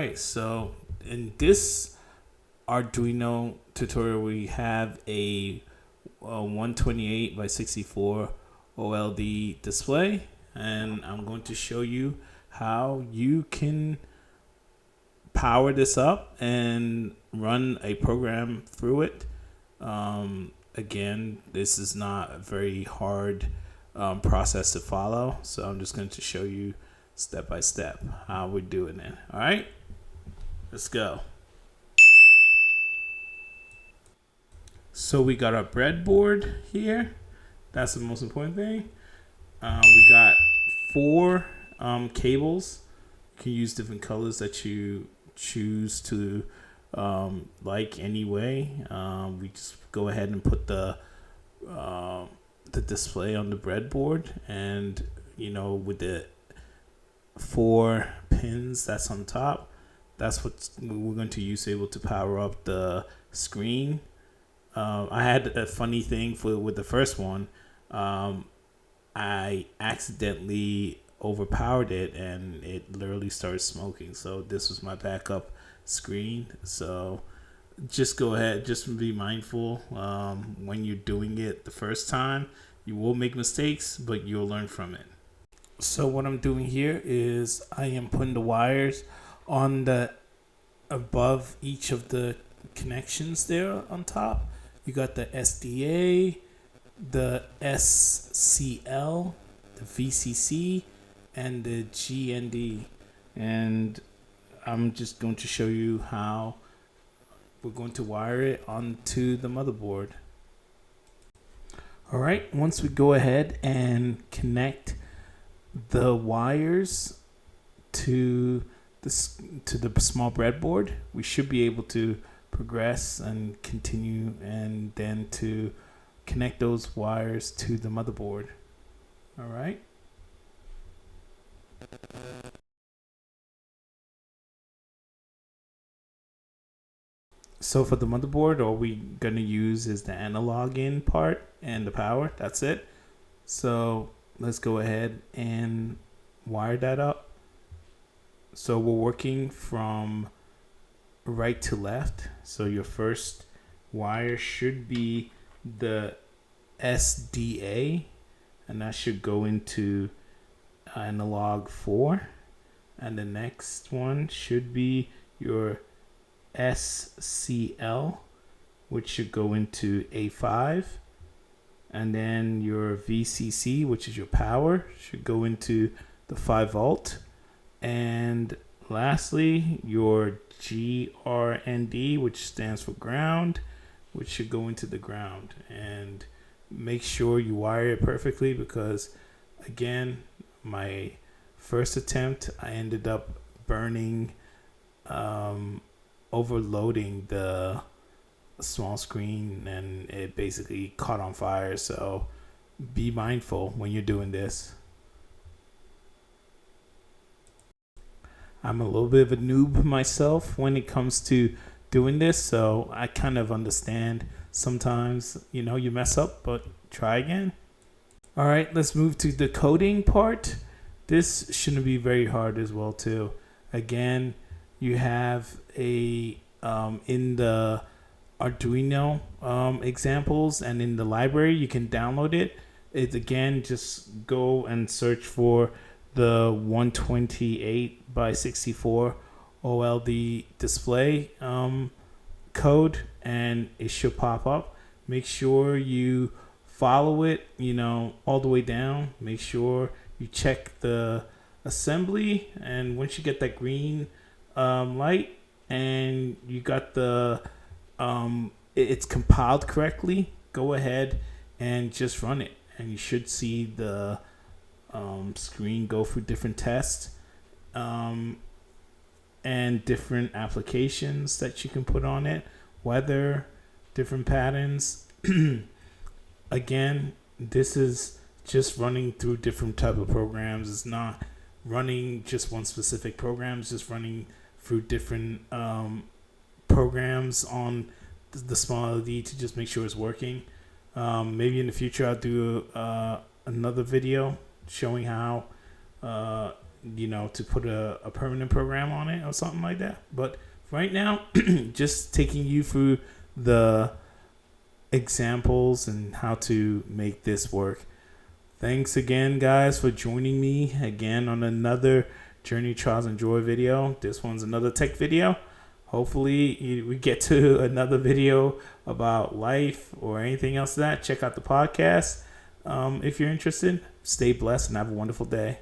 right, so in this Arduino tutorial, we have a 128 by 64 OLED display, and I'm going to show you how you can power this up and run a program through it. Again, this is not a very hard process to follow, so I'm just going to show you step by step how we're doing it. All right, let's go. So we got our breadboard here. That's the most important thing. We got 4 cables. You can use different colors that you choose to like anyway. We just go ahead and put the display on the breadboard, and with the 4 pins that's on top, that's what we're going to use able to power up the screen. I had a funny thing with the first one. I accidentally overpowered it and it literally started smoking. So this was my backup screen. So just go ahead, just be mindful when you're doing it the first time. You will make mistakes, but you'll learn from it. So what I'm doing here is I am putting the wires on the above each of the connections there on top. You got the SDA, the SCL, the VCC, and the GND. And I'm just going to show you how we're going to wire it onto the motherboard. All right, once we go ahead and connect the wires to the small breadboard, we should be able to progress and continue, and then to connect those wires to the motherboard. All right. So for the motherboard, all we're going to use is the analog in part and the power. That's it. So let's go ahead and wire that up. So we're working from right to left. So your first wire should be the SDA, and that should go into analog 4. And the next one should be your SCL, which should go into A5. And then your VCC, which is your power, should go into the 5 volt. And lastly, your GRND, which stands for ground, which should go into the ground. And make sure you wire it perfectly, because again, my first attempt, I ended up burning, overloading the small screen, and it basically caught on fire. So be mindful when you're doing this. I'm a little bit of a noob myself when it comes to doing this, so I kind of understand sometimes, you mess up, but try again. All right, let's move to the coding part. This shouldn't be very hard as well too. Again, you have a in the Arduino examples, and in the library you can download it. It's again, just go and search for the 128 by 64 OLED display code, and it should pop up. Make sure you follow it, all the way down. Make sure you check the assembly, and once you get that green light and you got the it's compiled correctly, go ahead and just run it, and you should see the screen go through different tests and different applications that you can put on it, weather, different patterns. Again, this is just running through different type of programs. It's not running just one specific program. It's just running through different programs on the small LED to just make sure it's working. Maybe in the future I'll do another video showing how to put a permanent program on it or something like that. But right now, just taking you through the examples and how to make this work. Thanks again, guys, for joining me again on another Journey, Trials, and Joy video. This one's another tech video. Hopefully, we get to another video about life or anything else that. Check out the podcast. If you're interested, stay blessed and have a wonderful day.